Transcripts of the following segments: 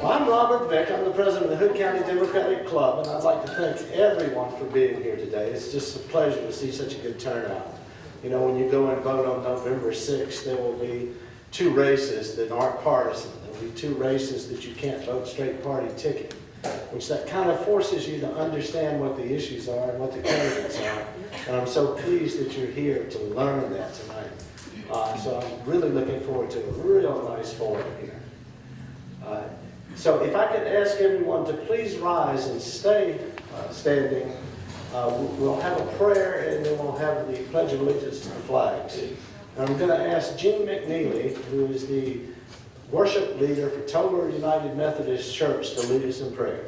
Well, I'm Robert Vick. I'm the president of the Hood County Democratic Club, and I'd like to thank everyone for being here today. It's just a pleasure to see such a good turnout. You know, when you go and vote on November 6th, there will be two races that aren't partisan. There will be two races that you can't vote straight party ticket, which that kind of forces you to understand what the issues are and what the candidates are. And I'm so pleased that you're here to learn that tonight. So I'm really looking forward to a real nice forum here. So if I could ask everyone to please rise and stay standing, we'll have a prayer and then we'll have the Pledge of Allegiance to the flags. And I'm going to ask Jean McNeely, who is the worship leader for Tolar United Methodist Church, to lead us in prayer.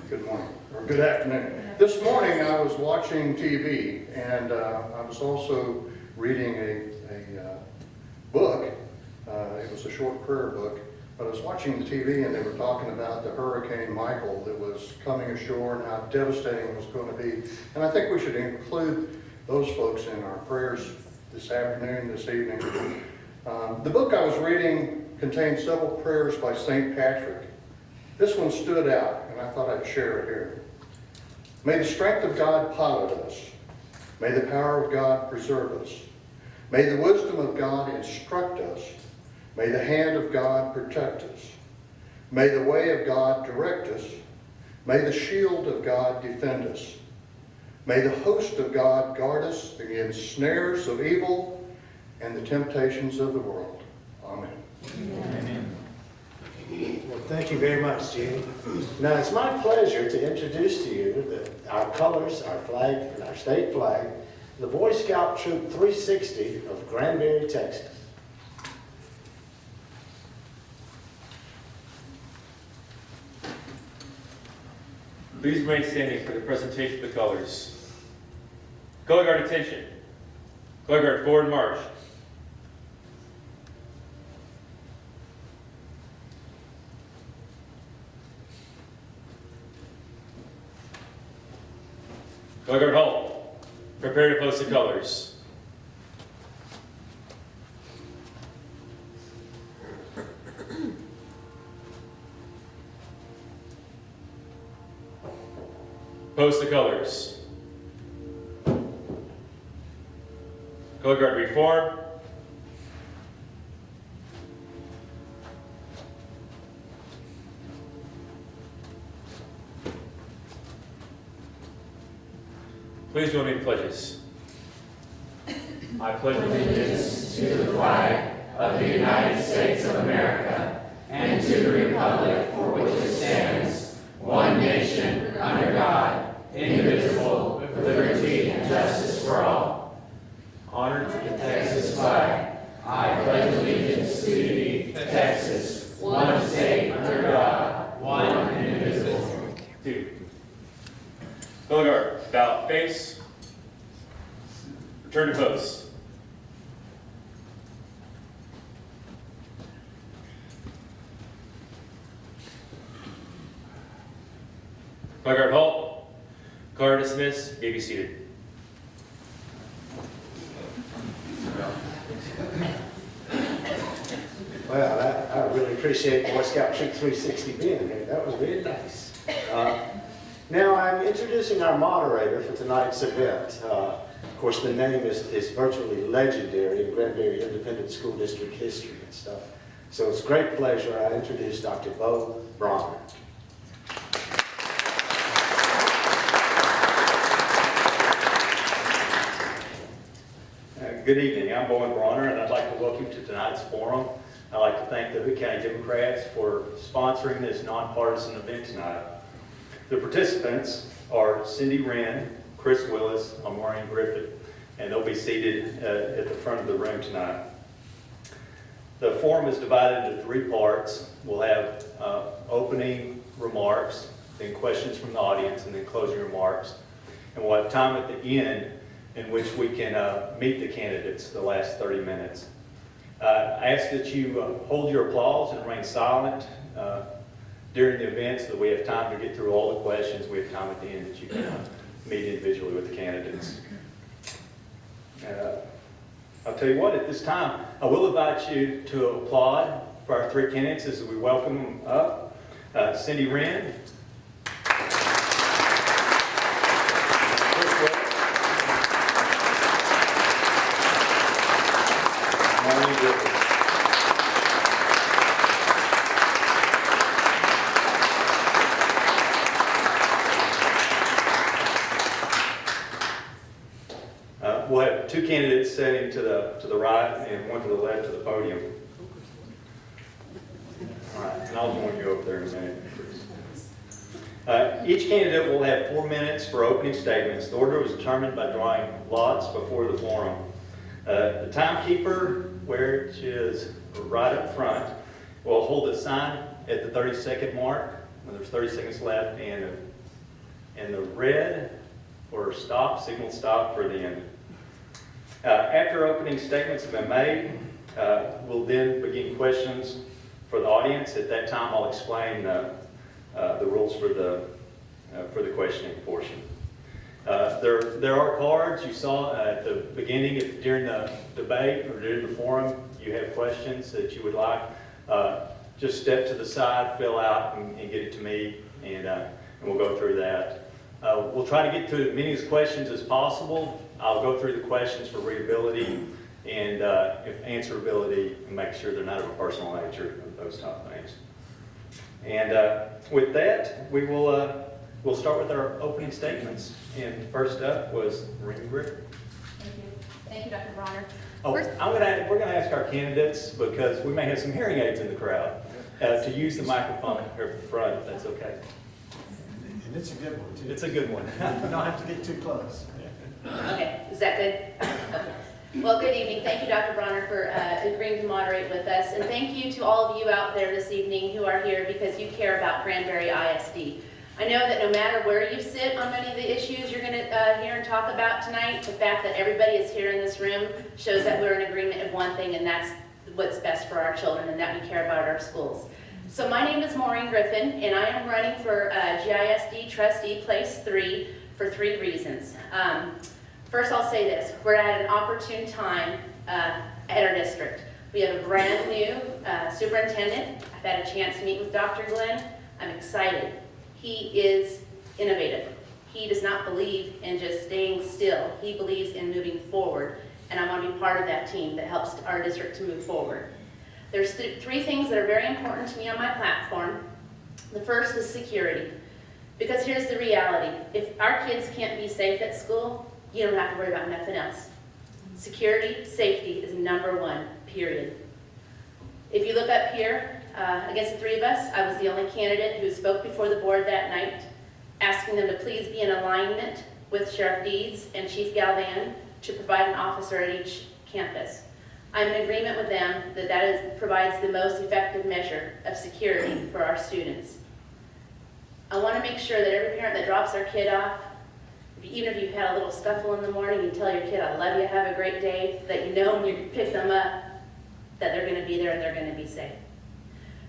Good morning, or good afternoon. This morning I was watching TV and I was also reading a book. It was a short prayer book, but I was watching the TV and they were talking about the Hurricane Michael that was coming ashore and how devastating it was going to be. And I think we should include those folks in our prayers this afternoon, this evening. The book I was reading contained several prayers by St. Patrick. This one stood out, and I thought I'd share it here. May the strength of God pilot us. May the power of God preserve us. May the wisdom of God instruct us. May the hand of God protect us. May the way of God direct us. May the shield of God defend us. May the host of God guard us against snares of evil and the temptations of the world. Amen. Amen. Well, thank you very much, Jean. Now, it's my pleasure to introduce to you our colors, our flag, and our state flag, the Boy Scout Troop 360 of Granbury, Texas. Please remain standing for the presentation of the colors. Color guard attention. Color guard forward march. Color guard halt. Prepare to post the colors. Post the colors. Color guard reform. Please join me in pledges. I pledge allegiance to the flag of the United States of America and to the republic for which it stands, one nation, under God, indivisible, with liberty and justice for all. Honor to the Texas flag. I pledge allegiance to thee, Texas, one state under God, one indivisible. 2. Color guard, bow face. Return to post. Color guard halt. Color dismiss. May be seated. Well, I really appreciate Boy Scout Troop 360 being here. That was really nice. Now I'm introducing our moderator for tonight's event. Of course, the name is virtually legendary in Granbury Independent School District history and stuff. So it's a great pleasure I introduce Dr. Bo Bronner. Good evening, I'm Bowen Bronner, and I'd like to welcome you to tonight's forum. I'd like to thank the Hood County Democrats for sponsoring this nonpartisan event tonight. The participants are Cyndi, Wren, Chris Willis, and Maureen, Griffin, and they'll be seated at the front of the room tonight. The forum is divided into 3 parts. We'll have opening remarks, then questions from the audience, and then closing remarks. And we'll have time at the end in which we can meet the candidates the last 30 minutes. I ask that you hold your applause and remain silent during the event so that we have time to get through all the questions. We have time at the end that you can meet individually with the candidates. I'll tell you what, at this time, I will invite you to applaud for our three candidates as we welcome them up. Cyndi Wren. Maureen Griffin. We'll have two candidates sitting to the right and one to the left of the podium. All right, and I'll join you over there in a minute. Each candidate will have 4 minutes for opening statements. The order was determined by drawing lots before the forum. The timekeeper, which is right up front, will hold a sign at the 30-second mark when there's 30 seconds left, and the red or stop, signal stop for the end. After opening statements have been made, we'll then begin questions for the audience. At that time, I'll explain the rules for the questioning portion. There are cards you saw at the beginning. If during the debate or during the forum you have questions that you would like, just step to the side, fill out, and get it to me, and we'll go through that. We'll try to get to as many questions as possible. I'll go through the questions for readability and if answerability, and make sure they're not of a personal nature, those type of things. And with that, we'll start with our opening statements. And first up was Maureen Griffin. Thank you. Thank you, Dr. Bronner. Oh, First- we're going to ask our candidates, because we may have some hearing aids in the crowd, to use the microphone here at the front, if that's okay. And it's a good one, too. It's a good one. You don't have to get too close. Okay, is that good? Okay. Well, good evening. Thank you, Dr. Bronner, for agreeing to moderate with us. And thank you to all of you out there this evening who are here because you care about Granbury ISD. I know that no matter where you sit on many of the issues you're going to hear and talk about tonight, the fact that everybody is here in this room shows that we're in agreement of one thing, and that's what's best for our children and that we care about our schools. So my name is Maureen Griffin, and I am running for GISD Trustee Place 3 for 3 reasons. First, I'll say this. We're at an opportune time at our district. We have a brand new superintendent. I've had a chance to meet with Dr. Glenn. I'm excited. He is innovative. He does not believe in just staying still. He believes in moving forward, and I want to be part of that team that helps our district to move forward. There's 3 things that are very important to me on my platform. The first is security, because here's the reality. If our kids can't be safe at school, you don't have to worry about nothing else. Security, safety is #1, period. If you look up here, against the 3 of us, I was the only candidate who spoke before the board that night, asking them to please be in alignment with Sheriff Deeds and Chief Galvan to provide an officer at each campus. I'm in agreement with them that provides the most effective measure of security for our students. I want to make sure that every parent that drops their kid off, even if you've had a little scuffle in the morning, you tell your kid, I love you, have a great day, that you know when you pick them up, that they're going to be there and they're going to be safe.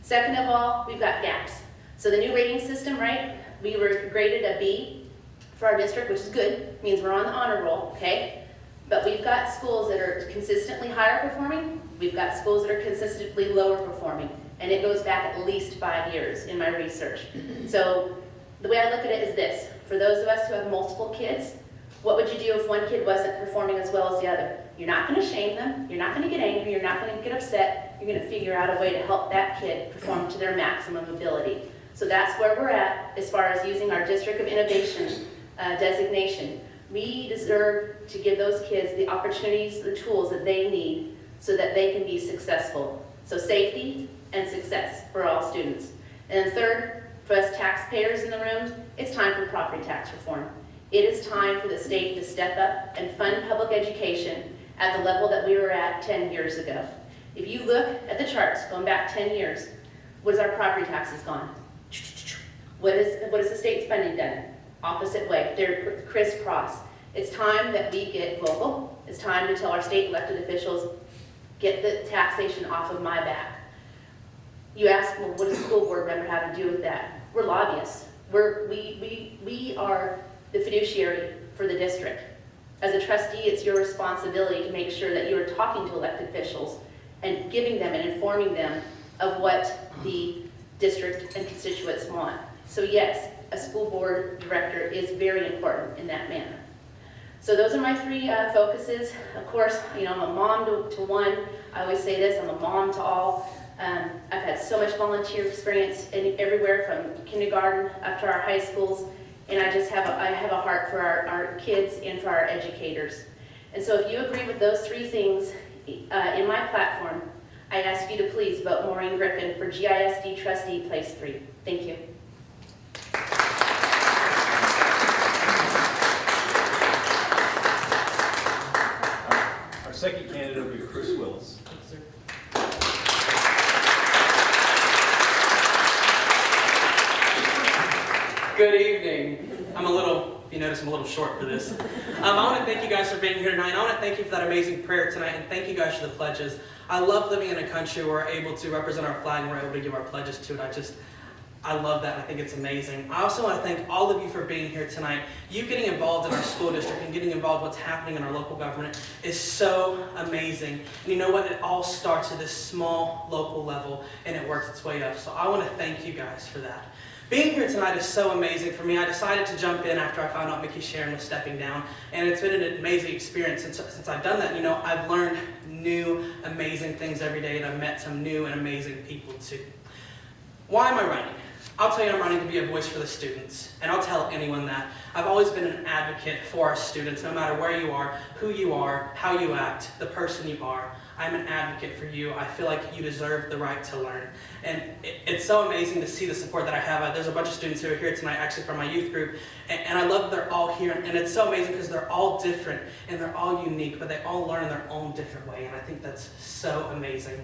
Second of all, we've got gaps. So the new rating system, right? We were graded a B for our district, which is good, means we're on the honor roll, okay? But we've got schools that are consistently higher performing, we've got schools that are consistently lower performing, and it goes back at least 5 years in my research. So the way I look at it is this. For those of us who have multiple kids, what would you do if one kid wasn't performing as well as the other? You're not going to shame them, you're not going to get angry, you're not going to get upset, you're going to figure out a way to help that kid perform to their maximum ability. So that's where we're at as far as using our District of Innovation designation. We deserve to give those kids the opportunities, the tools that they need so that they can be successful. So safety and success for all students. And then third, for us taxpayers in the room, it's time for property tax reform. It is time for the state to step up and fund public education at the level that we were at 10 years ago. If you look at the charts going back 10 years, what has our property taxes gone? What is the state spending done? Opposite way. They're crisscross. It's time that we get local. It's time to tell our state elected officials, get the taxation off of my back. You ask, well, what does a school board member have to do with that? We're lobbyists. We are the fiduciary for the district. As a trustee, it's your responsibility to make sure that you are talking to elected officials and giving them and informing them of what the district and constituents want. So yes, a school board director is very important in that manner. So those are my three focuses. Of course, you know, I'm a mom to one. I always say this, I'm a mom to all. I've had so much volunteer experience everywhere from kindergarten up to our high schools, and I have a heart for our kids and for our educators. And so if you agree with those three things in my platform, I ask you to please vote Maureen Griffin for GISD Trustee Place 3. Thank you. Our second candidate will be Chris Willis. Good evening. I'm a little short for this. I want to thank you guys for being here tonight. I want to thank you for that amazing prayer tonight, and thank you guys for the pledges. I love living in a country where we're able to represent our flag and we're able to give our pledges to it. I love that, and I think it's amazing. I also want to thank all of you for being here tonight. You getting involved in our school district and getting involved in what's happening in our local government is so amazing. And you know what? It all starts at this small local level, and it works its way up. So I want to thank you guys for that. Being here tonight is so amazing for me. I decided to jump in after I found out Mickey Sharon was stepping down, and it's been an amazing experience since I've done that. You know, I've learned new, amazing things every day, and I've met some new and amazing people too. Why am I running? I'll tell you, I'm running to be a voice for the students, and I'll tell anyone that. I've always been an advocate for our students, no matter where you are, who you are, how you act, the person you are. I'm an advocate for you. I feel like you deserve the right to learn. And it's so amazing to see the support that I have. There's a bunch of students who are here tonight, actually from my youth group, and I love that they're all here. And it's so amazing because they're all different, and they're all unique, but they all learn in their own different way, and I think that's so amazing.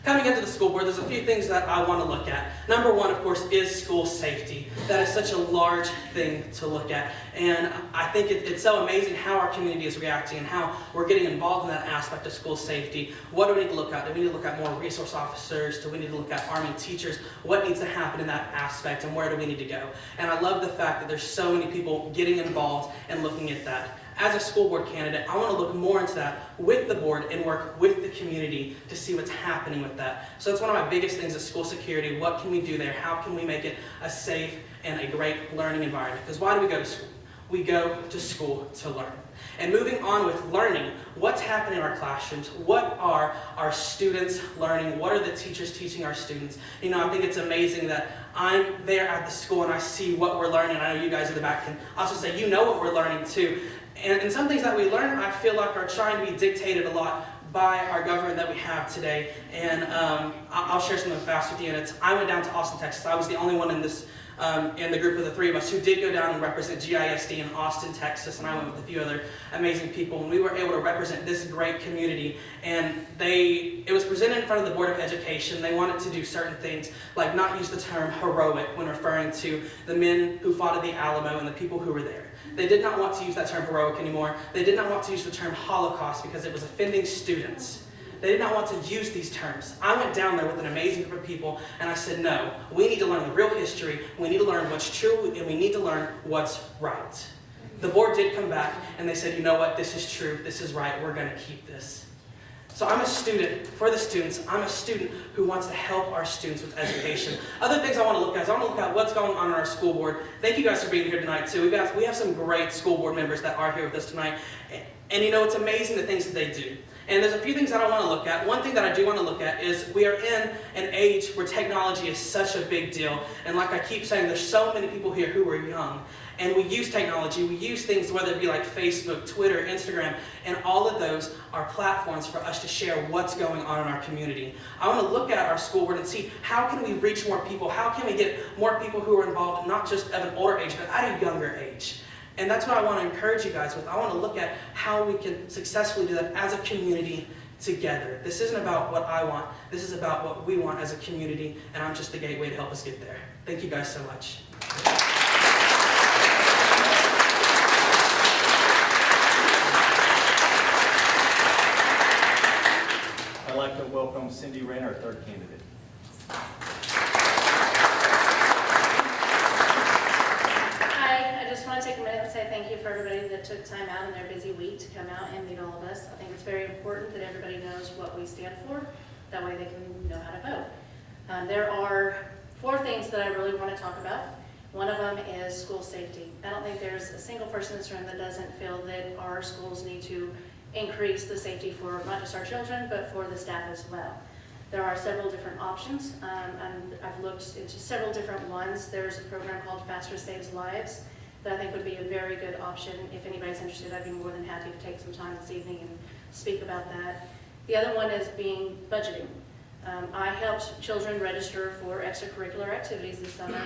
Coming into the school board, there's a few things that I want to look at. Number one, of course, is school safety. That is such a large thing to look at. And I think it's so amazing how our community is reacting and how we're getting involved in that aspect of school safety. What do we need to look at? Do we need to look at more resource officers? Do we need to look at arming teachers? What needs to happen in that aspect, and where do we need to go? And I love the fact that there's so many people getting involved and looking at that. As a school board candidate, I want to look more into that with the board and work with the community to see what's happening with that. So that's one of my biggest things is school security. What can we do there? How can we make it a safe and a great learning environment? Because why do we go to school? We go to school to learn. And moving on with learning, what's happening in our classrooms? What are our students learning? What are the teachers teaching our students? You know, I think it's amazing that I'm there at the school and I see what we're learning. I know you guys in the back can also say, you know what we're learning too. And some things that we learn, I feel like are trying to be dictated a lot by our government that we have today. And I'll share something fast with you. And I went down to Austin, Texas. I was the only one in this in the group of the three of us who did go down and represent GISD in Austin, Texas, and I went with a few other amazing people, and we were able to represent this great community. And it was presented in front of the Board of Education. They wanted to do certain things, like not use the term heroic when referring to the men who fought at the Alamo and the people who were there. They did not want to use that term heroic anymore. They did not want to use the term Holocaust because it was offending students. They did not want to use these terms. I went down there with an amazing group of people, and I said, no, we need to learn the real history, we need to learn what's true, and we need to learn what's right. The board did come back, and they said, you know what, this is true, this is right, we're going to keep this. So I'm a student for the students. I'm a student who wants to help our students with education. Other things I want to look at is I want to look at what's going on in our school board. Thank you guys for being here tonight, too. We have some great school board members that are here with us tonight. And you know, it's amazing the things that they do. And there's a few things that I want to look at. One thing that I do want to look at is we are in an age where technology is such a big deal. And like I keep saying, there's so many people here who are young. And we use technology, we use things, whether it be like Facebook, Twitter, Instagram, and all of those are platforms for us to share what's going on in our community. I want to look at our school board and see how can we reach more people, how can we get more people who are involved, not just at an older age, but at a younger age. And that's what I want to encourage you guys with. I want to look at how we can successfully do that as a community together. This isn't about what I want, this is about what we want as a community, and I'm just the gateway to help us get there. Thank you guys so much. I'd like to welcome Cyndi, Wren, our third candidate. Hi, I just want to take a minute and say thank you for everybody that took time out in their busy week to come out and meet all of us. I think it's very important that everybody knows what we stand for That way they can know how to vote. There are 4 things that I really want to talk about. One of them is school safety. I don't think there's a single person in this room that doesn't feel that our schools need to increase the safety for not just our children, but for the staff as well. There are several different options, and I've looked into several different ones. There's a program called Faster Saves Lives that I think would be a very good option. If anybody's interested, I'd be more than happy to take some time this evening and speak about that. The other one is being budgeting. I helped children register for extracurricular activities this summer,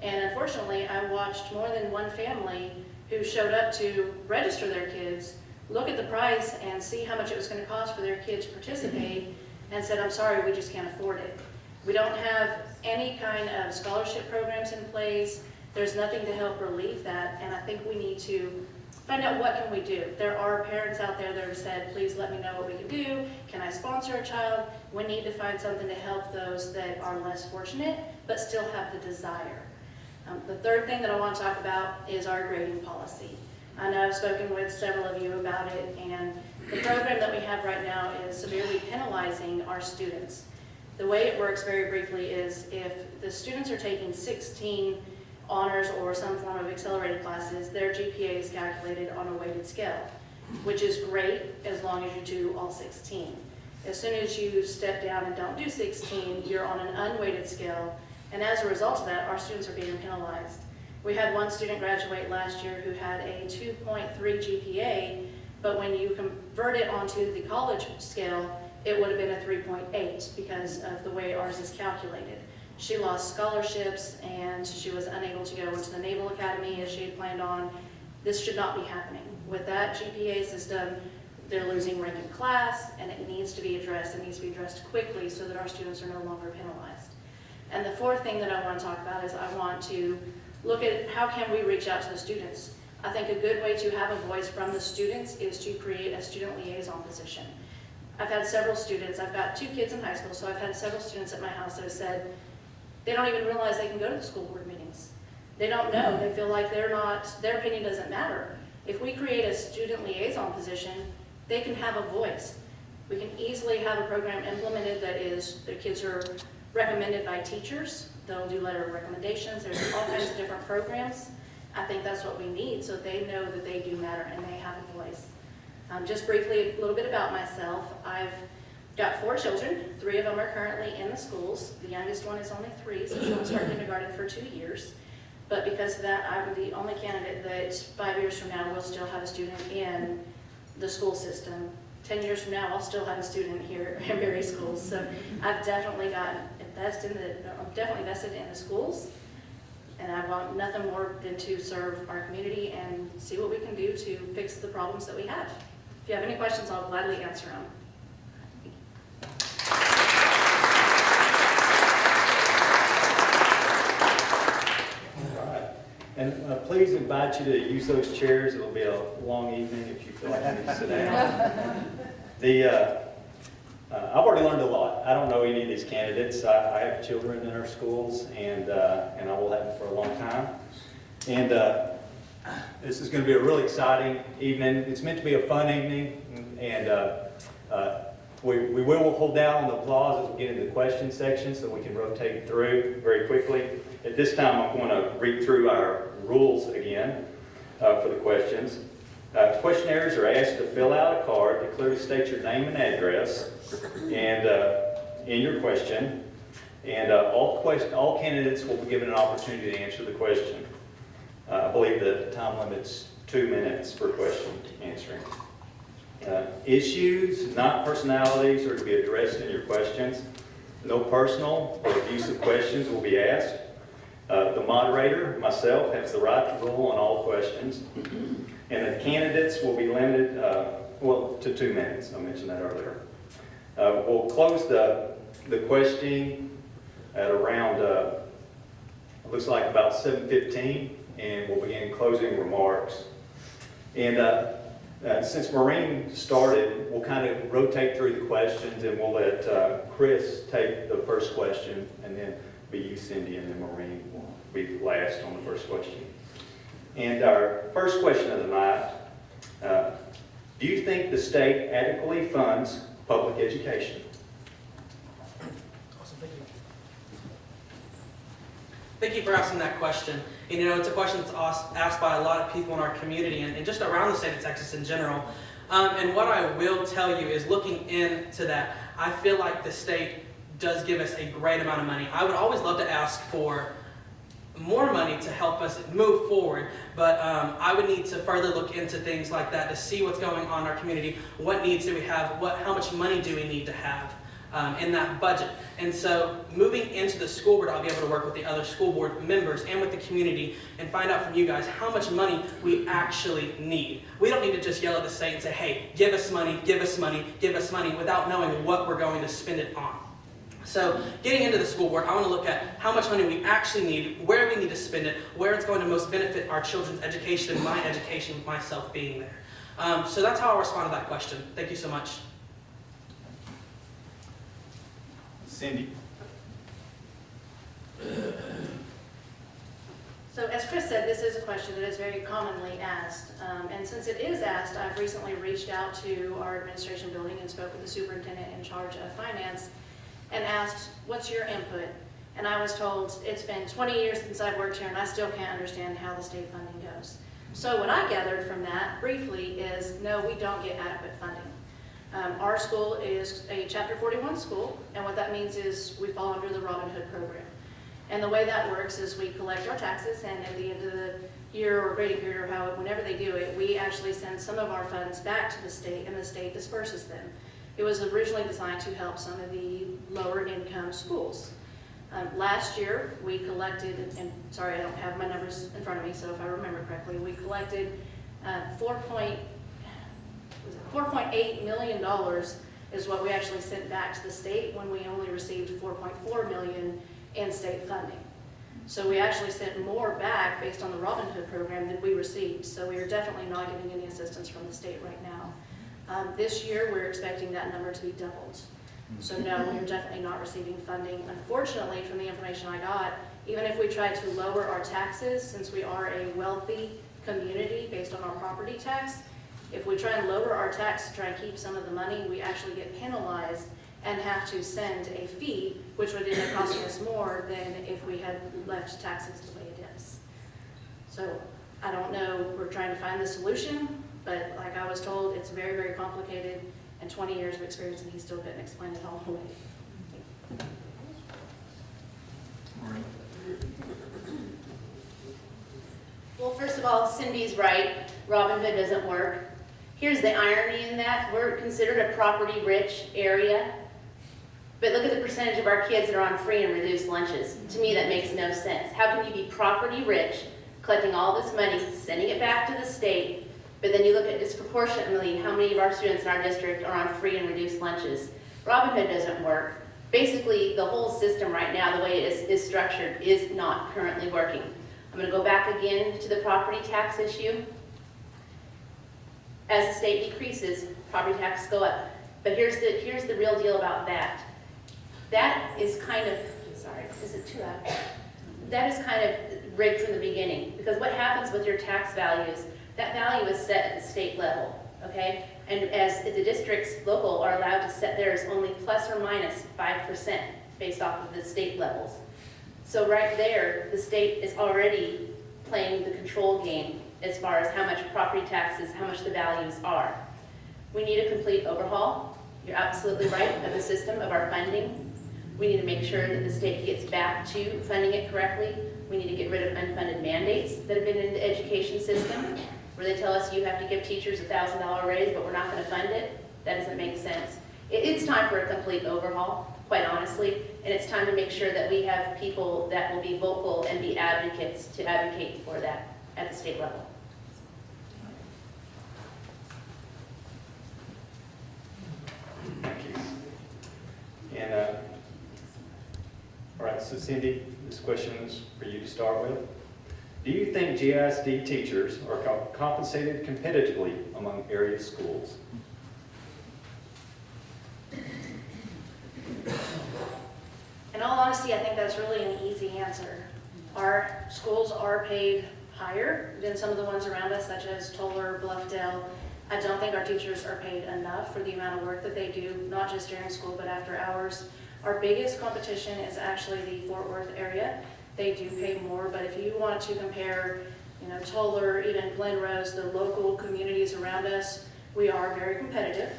and unfortunately, I watched more than one family who showed up to register their kids, look at the price and see how much it was going to cost for their kids to participate, and said, I'm sorry, we just can't afford it. We don't have any kind of scholarship programs in place. There's nothing to help relieve that, and I think we need to find out what can we do. There are parents out there that have said, please let me know what we can do. Can I sponsor a child? We need to find something to help those that are less fortunate, but still have the desire. The third thing that I want to talk about is our grading policy. I know I've spoken with several of you about it, and the program that we have right now is severely penalizing our students. The way it works, very briefly, is if the students are taking 16 honors or some form of accelerated classes, their GPA is calculated on a weighted scale, which is great as long as you do all 16. As soon as you step down and don't do 16, you're on an unweighted scale, and as a result of that, our students are being penalized. We had one student graduate last year who had a 2.3 GPA, but when you convert it onto the college scale, it would have been a 3.8 because of the way ours is calculated. She lost scholarships and she was unable to go into the Naval Academy as she had planned on. This should not be happening. With that GPA system, they're losing rank in class, and it needs to be addressed. It needs to be addressed quickly so that our students are no longer penalized. And the fourth thing that I want to talk about is I want to look at how can we reach out to the students. I think a good way to have a voice from the students is to create a student liaison position. I've had several students, I've got 2 kids in high school, so I've had several students at my house that have said they don't even realize they can go to the school board meetings. They don't know, they feel like their opinion doesn't matter. If we create a student liaison position, they can have a voice. We can easily have a program implemented that is, the kids are recommended by teachers. They'll do letter of recommendations. There's all kinds of different programs. I think that's what we need so they know that they do matter and they have a voice. Just briefly, a little bit about myself. I've got 4 children. 3 of them are currently in the schools. The youngest one is only 3, so she won't start kindergarten for 2 years. But because of that, I'm the only candidate that 5 years from now will still have a student in the school system. 10 years from now, I'll still have a student here at Granbury schools. So I've definitely vested in the schools, and I want nothing more than to serve our community and see what we can do to fix the problems that we have. If you have any questions, I'll gladly answer them. All right. And please invite you to use those chairs. It'll be a long evening if you feel like you need to sit down. I've already learned a lot. I don't know any of these candidates. I have children in our schools, and I will have them for a long time. And this is going to be a really exciting evening. It's meant to be a fun evening, and we will hold down on the applause as we get into the question section so we can rotate through very quickly. At this time, I'm going to read through our rules again for the questions. Questionnaires are asked to fill out a card that clearly states your name and address and in your question, and all candidates will be given an opportunity to answer the question. I believe the time limit's 2 minutes per question answering. Issues, not personalities, are to be addressed in your questions. No personal or abusive questions will be asked. The moderator, myself, has the right to rule on all questions. And the candidates will be limited to 2 minutes. I mentioned that earlier. We'll close the questioning at around, it looks like about 7:15, and we'll begin closing remarks. And since Maureen started, we'll kind of rotate through the questions, and we'll let Chris take the first question, and then be you, Cyndi, and then Maureen will be last on the first question. And our first question of the night, do you think the state adequately funds public education? Thank you for asking that question. And, it's a question that's asked by a lot of people in our community and just around the state of Texas in general. And what I will tell you is, looking into that, I feel like the state does give us a great amount of money. I would always love to ask for more money to help us move forward, but I would need to further look into things like that to see what's going on in our community, what needs do we have, how much money do we need to have in that budget. And so moving into the school board, I'll be able to work with the other school board members and with the community and find out from you guys how much money we actually need. We don't need to just yell at the state and say, hey, give us money, give us money, give us money, without knowing what we're going to spend it on. So getting into the school board, I want to look at how much money we actually need, where we need to spend it, where it's going to most benefit our children's education and my education with myself being there. So that's how I'll respond to that question. Thank you so much. Cyndi? So as Chris said, this is a question that is very commonly asked. And since it is asked, I've recently reached out to our administration building and spoke with the superintendent in charge of finance and asked, what's your input? And I was told, it's been 20 years since I've worked here and I still can't understand how the state funding goes. So what I gathered from that briefly is, no, we don't get adequate funding. Our school is a Chapter 41 school, and what that means is we fall under the Robin Hood program. And the way that works is we collect our taxes, and at the end of the year or grading period, or whenever they do it, we actually send some of our funds back to the state, and the state disperses them. It was originally designed to help some of the lower income schools. Last year, we collected, and sorry, I don't have my numbers in front of me, so if I remember correctly, we collected $4.8 million is what we actually sent back to the state when we only received $4.4 million in state funding. So we actually sent more back based on the Robin Hood program than we received. So we are definitely not getting any assistance from the state right now. This year, we're expecting that number to be doubled. So no, we're definitely not receiving funding. Unfortunately, from the information I got, even if we try to lower our taxes, since we are a wealthy community based on our property tax, if we try and lower our tax to try and keep some of the money, we actually get penalized and have to send a fee, which would end up costing us more than if we had left taxes the way it is. So I don't know, we're trying to find the solution, but like I was told, it's very, very complicated, and 20 years of experience, and he still couldn't explain it all away. Maureen? Well, first of all, Cindy's right. Robin Hood doesn't work. Here's the irony in that. We're considered a property-rich area, but look at the percentage of our kids that are on free and reduced lunches. To me, that makes no sense. How can you be property-rich, collecting all this money, sending it back to the state, but then you look at disproportionately how many of our students in our district are on free and reduced lunches? Robin Hood doesn't work. Basically, the whole system right now, the way it is structured, is not currently working. I'm going to go back again to the property tax issue. As the state decreases, property taxes go up. But here's the real deal about that. That is kind of, sorry, is it too loud? That is kind of rigged from the beginning, because what happens with your tax values, that value is set at the state level, okay? And as the districts local are allowed to set theirs only plus or minus 5% based off of the state levels. So right there, the state is already playing the control game as far as how much property taxes, how much the values are. We need a complete overhaul. You're absolutely right, of the system, of our funding. We need to make sure that the state gets back to funding it correctly. We need to get rid of unfunded mandates that have been in the education system, where they tell us you have to give teachers a $1,000 raise, but we're not going to fund it. That doesn't make sense. It's time for a complete overhaul, quite honestly, and it's time to make sure that we have people that will be vocal and be advocates to advocate for that at the state level. Thank you. And, all right, so Cyndi, this question is for you to start with. Do you think GISD teachers are compensated competitively among area schools? In all honesty, I think that's really an easy answer. Our schools are paid higher than some of the ones around us, such as Toller, Bluffdale. I don't think our teachers are paid enough for the amount of work that they do, not just during school, but after hours. Our biggest competition is actually the Fort Worth area. they do pay more. But if you want to compare, Toller, even Glen Rose, the local communities around us, we are very competitive.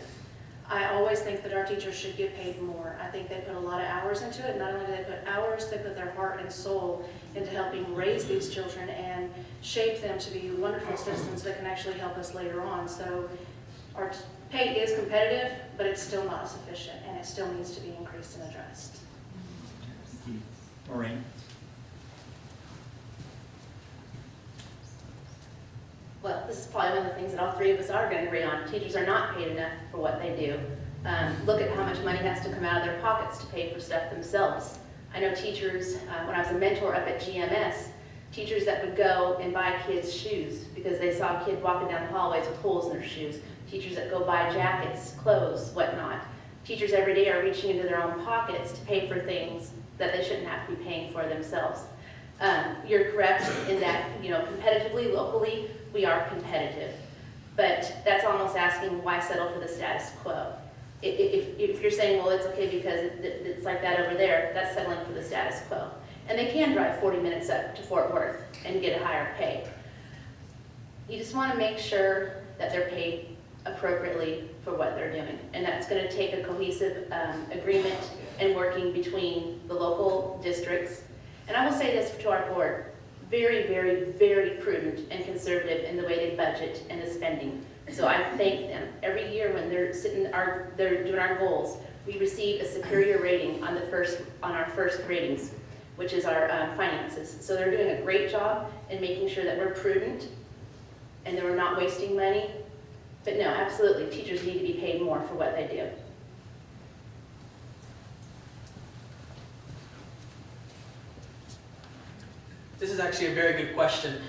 I always think that our teachers should get paid more. I think they put a lot of hours into it. Not only do they put hours, they put their heart and soul into helping raise these children and shape them to be wonderful citizens that can actually help us later on. So our pay is competitive, but it's still not sufficient, and it still needs to be increased and addressed. Maureen? Well, this is probably one of the things that all three of us are going to agree on. Teachers are not paid enough for what they do. Look at how much money has to come out of their pockets to pay for stuff themselves. I know teachers, when I was a mentor up at GMS, teachers that would go and buy kids shoes because they saw a kid walking down the hallways with holes in their shoes. Teachers that go buy jackets, clothes, whatnot. Teachers every day are reaching into their own pockets to pay for things that they shouldn't have to be paying for themselves. You're correct in that, competitively, locally, we are competitive. But that's almost asking why settle for the status quo. If you're saying, well, it's okay because it's like that over there, that's settling for the status quo. And they can drive 40 minutes up to Fort Worth and get a higher pay. You just want to make sure that they're paid appropriately for what they're doing. And that's going to take a cohesive agreement and working between the local districts. And I will say this to our board, very, very, very prudent and conservative in the way they budget and the spending. So I thank them. Every year when they're they're doing our goals, we receive a superior rating on our first ratings, which is our finances. So they're doing a great job in making sure that we're prudent and that we're not wasting money. But no, absolutely, teachers need to be paid more for what they do. This is actually a very good question.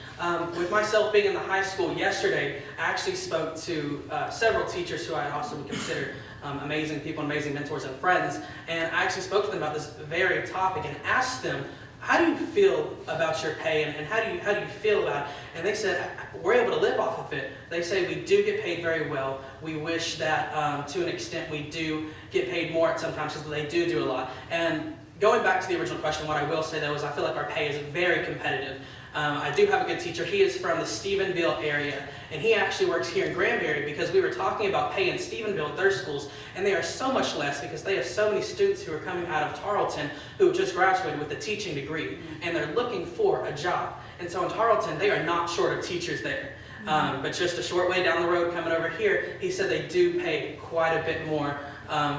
With myself being in the high school yesterday, I actually spoke to several teachers who I also would consider amazing people, amazing mentors and friends. And I actually spoke to them about this very topic and asked them, how do you feel about your pay and how do you feel about it? And they said, we're able to live off of it. They say we do get paid very well. We wish that to an extent we do get paid more at sometimes because they do a lot. And going back to the original question, what I will say though is I feel like our pay is very competitive. I do have a good teacher. He is from the Stephenville area, and he actually works here in Granbury because we were talking about pay in Stephenville at their schools, and they are so much less because they have so many students who are coming out of Tarleton who just graduated with a teaching degree, and they're looking for a job. And so in Tarleton, they are not short of teachers there. But just a short way down the road coming over here, he said they do pay quite a bit more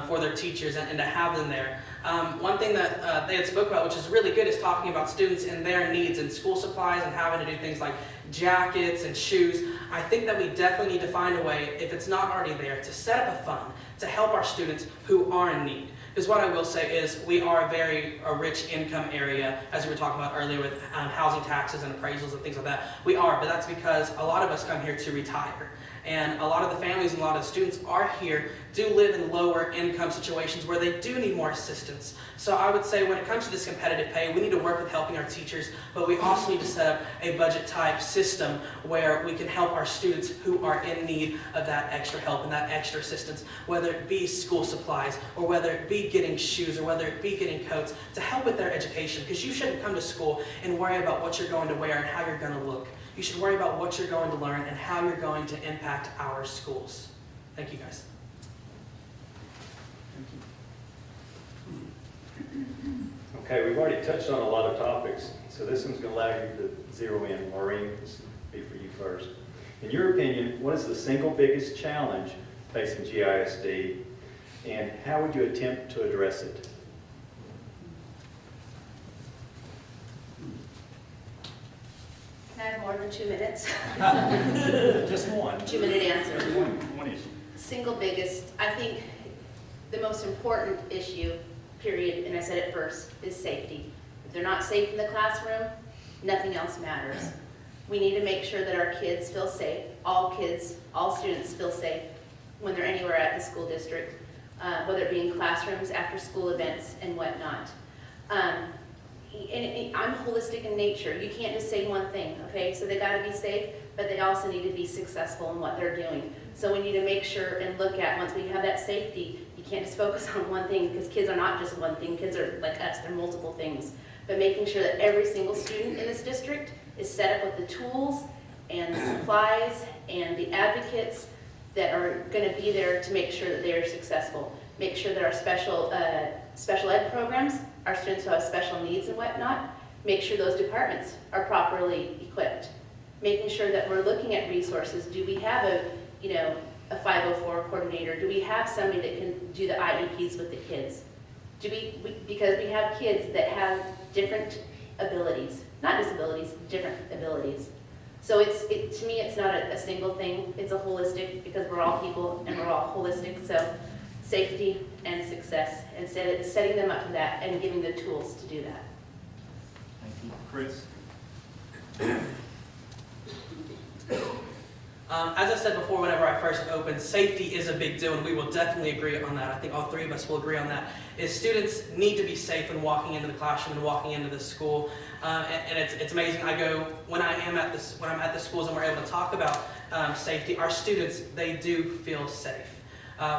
for their teachers and to have them there. One thing that they had spoke about, which is really good, is talking about students and their needs and school supplies and having to do things like jackets and shoes. I think that we definitely need to find a way, if it's not already there, to set up a fund to help our students who are in need. Because what I will say is we are a rich income area, as we were talking about earlier with housing taxes and appraisals and things like that. We are, but that's because a lot of us come here to retire. And a lot of the families and a lot of the students are here, do live in lower income situations where they do need more assistance. So I would say when it comes to this competitive pay, we need to work with helping our teachers, but we also need to set up a budget type system where we can help our students who are in need of that extra help and that extra assistance, whether it be school supplies or whether it be getting shoes or whether it be getting coats to help with their education. Because you shouldn't come to school and worry about what you're going to wear and how you're going to look. You should worry about what you're going to learn and how you're going to impact our schools. Thank you, guys. Okay, we've already touched on a lot of topics, so this one's going to allow you to zero in. Maureen, this will be for you first. In your opinion, what is the single biggest challenge facing GISD, and how would you attempt to address it? Can I have more than 2 minutes? Just one. 2-minute answer. One issue. Single biggest, I think the most important issue, period, and I said it first, is safety. If they're not safe in the classroom, nothing else matters. We need to make sure that our kids feel safe, all students feel safe when they're anywhere at the school district, whether it be in classrooms, after school events, and whatnot. And I'm holistic in nature. You can't just say one thing, okay? So they gotta be safe, but they also need to be successful in what they're doing. So we need to make sure and look at, once we have that safety, You can't just focus on one thing, because kids are not just one thing. Kids are like us, they're multiple things. But making sure that every single student in this district is set up with the tools and the supplies and the advocates that are going to be there to make sure that they are successful. Make sure that our special ed programs, our students who have special needs and whatnot, make sure those departments are properly equipped. Making sure that we're looking at resources. Do we have a 504 coordinator? Do we have somebody that can do the IEPs with the kids? Because we have kids that have different abilities, not disabilities, different abilities. So to me, it's not a single thing. It's a holistic, because we're all people and we're all holistic. So safety and success, and setting them up for that and giving the tools to do that. Thank you. Chris? As I said before, whenever I first opened, safety is a big deal, and we will definitely agree on that. I think all three of us will agree on that. Is students need to be safe when walking into the classroom and walking into the school, and it's amazing. When I'm at the schools and we're able to talk about safety, our students, they do feel safe.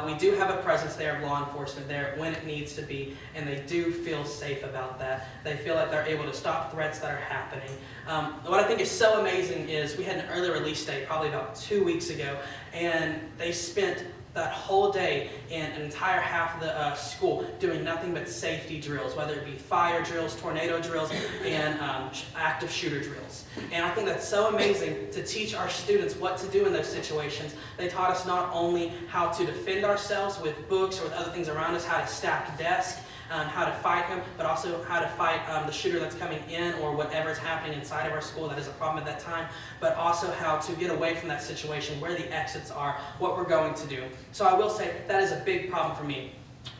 We do have a presence there of law enforcement there when it needs to be, and they do feel safe about that. They feel like they're able to stop threats that are happening. What I think is so amazing is we had an early release day probably about 2 weeks ago, and they spent that whole day and an entire half of the school doing nothing but safety drills, whether it be fire drills, tornado drills, and active shooter drills. And I think that's so amazing to teach our students what to do in those situations. They taught us not only how to defend ourselves with books or with other things around us, how to stack desks, how to fight him, but also how to fight the shooter that's coming in or whatever is happening inside of our school that is a problem at that time, but also how to get away from that situation, where the exits are, what we're going to do. So I will say that is a big problem for me.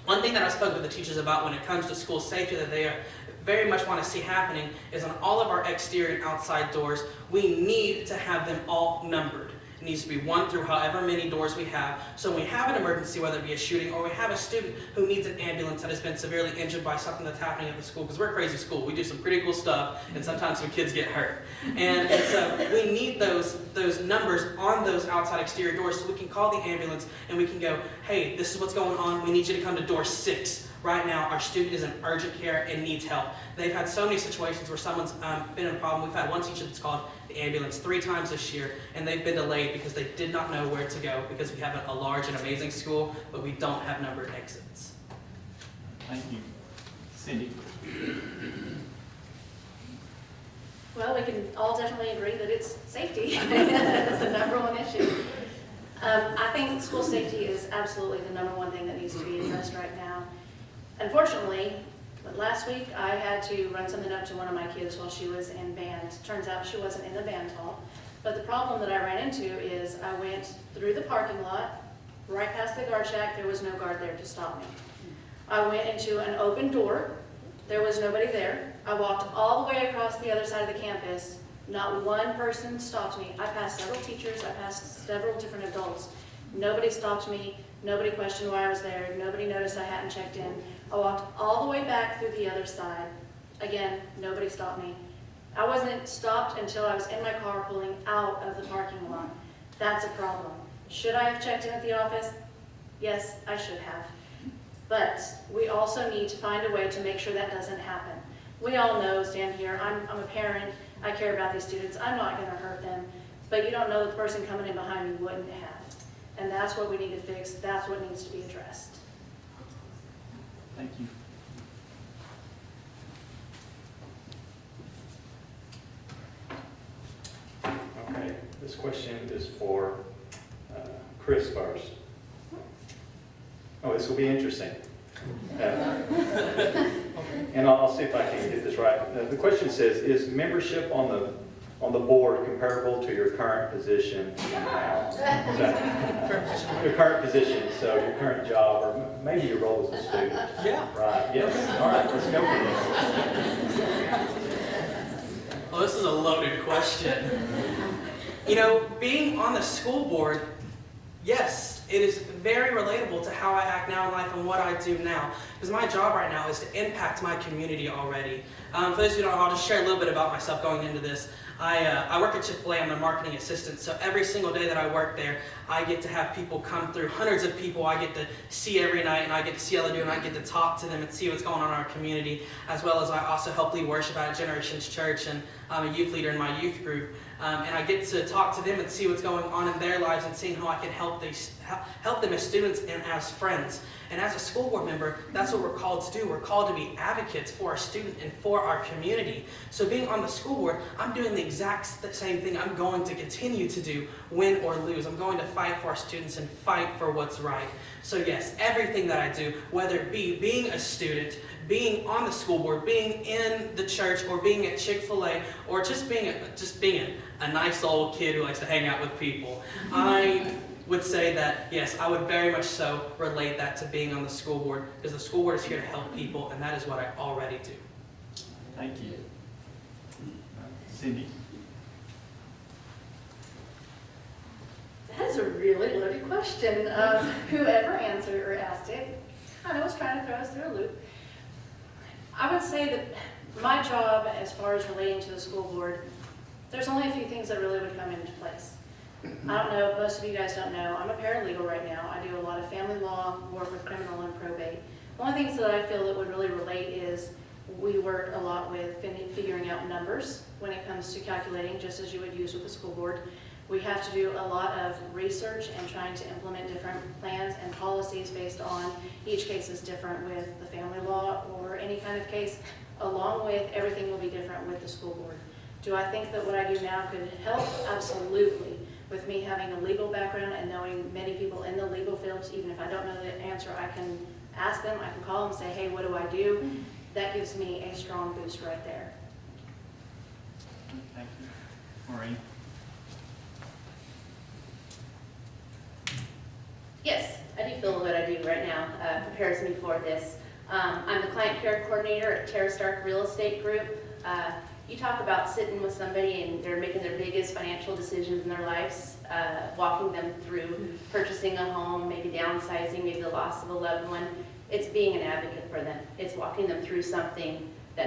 One thing that I spoke with the teachers about when it comes to school safety that they very much want to see happening is on all of our exterior and outside doors, we need to have them all numbered. It needs to be 1 through however many doors we have. So when we have an emergency, whether it be a shooting or we have a student who needs an ambulance that has been severely injured by something that's happening at the school, because we're a crazy school, we do some pretty cool stuff, and sometimes some kids get hurt. And so we need those numbers on those outside exterior doors so we can call the ambulance and we can go, hey, this is what's going on, we need you to come to door 6. Right now, our student is in urgent care and needs help. They've had so many situations where someone's been in a problem. We've had one teacher that's called the ambulance 3 times this year, and they've been delayed because they did not know where to go, because we have a large and amazing school, but we don't have numbered exits. Thank you. Cyndi? Well, we can all definitely agree that it's safety. That's the number one issue. I think school safety is absolutely the number one thing that needs to be addressed right now. Unfortunately, last week I had to run something up to one of my kids while she was in band. Turns out she wasn't in the band hall. But the problem that I ran into is I went through the parking lot, right past the guard shack. There was no guard there to stop me. I went into an open door. There was nobody there. I walked all the way across the other side of the campus. Not one person stopped me. I passed several teachers. I passed several different adults. Nobody stopped me. Nobody questioned why I was there. Nobody noticed I hadn't checked in. I walked all the way back through the other side. Again, nobody stopped me. I wasn't stopped until I was in my car pulling out of the parking lot. That's a problem. Should I have checked in at the office? Yes, I should have. But we also need to find a way to make sure that doesn't happen. We all know, stand here, I'm a parent, I care about these students, I'm not going to hurt them, but you don't know that the person coming in behind me wouldn't have. And that's what we need to fix, that's what needs to be addressed. Thank you. Okay, this question is for Chris first. Oh, this will be interesting. And I'll see if I can get this right. The question says, is membership on the board comparable to your current position now? Your current position, so your current job, or maybe your role as a student. Yeah. Right, yes. All right, let's go for this. Well, this is a loaded question. You know, being on the school board, yes, it is very relatable to how I act now in life and what I do now. Because my job right now is to impact my community already. For those who don't know, I'll just share a little bit about myself going into this. I work at Chick-fil-A, I'm their marketing assistant, so every single day that I work there, I get to have people come through, hundreds of people I get to see every night, and I get to see how they do, and I get to talk to them and see what's going on in our community, as well as I also help lead worship at Generations Church, and I'm a youth leader in my youth group. And I get to talk to them and see what's going on in their lives and seeing how I can help them as students and as friends. And as a school board member, that's what we're called to do. We're called to be advocates for our student and for our community. So being on the school board, I'm doing the exact same thing I'm going to continue to do, win or lose. I'm going to fight for our students and fight for what's right. So yes, everything that I do, whether it be being a student, being on the school board, being in the church, or being at Chick-fil-A, or just being a nice old kid who likes to hang out with people, I would say that, yes, I would very much so relate that to being on the school board, because the school board is here to help people, and that is what I already do. Thank you. Cyndi? That is a really loaded question. Whoever answered or asked it kind of was trying to throw us through a loop. I would say that my job, as far as relating to the school board, there's only a few things that really would come into place. I don't know, most of you guys don't know, I'm a paralegal right now. I do a lot of family law, work with criminal and probate. One of the things that I feel that would really relate is we work a lot with figuring out numbers when it comes to calculating, just as you would use with the school board. We have to do a lot of research and trying to implement different plans and policies based on each case is different with the family law or any kind of case, along with everything will be different with the school board. Do I think that what I do now could help? Absolutely. With me having a legal background and knowing many people in the legal fields, even if I don't know the answer, I can ask them, I can call them and say, hey, what do I do? That gives me a strong boost right there. Thank you. Maureen? Yes, I do feel what I do right now prepares me for this. I'm the client care coordinator at Terra Stark Real Estate Group. You talk about sitting with somebody and they're making their biggest financial decisions in their lives, walking them through purchasing a home, maybe downsizing, maybe the loss of a loved one. It's being an advocate for them. It's walking them through something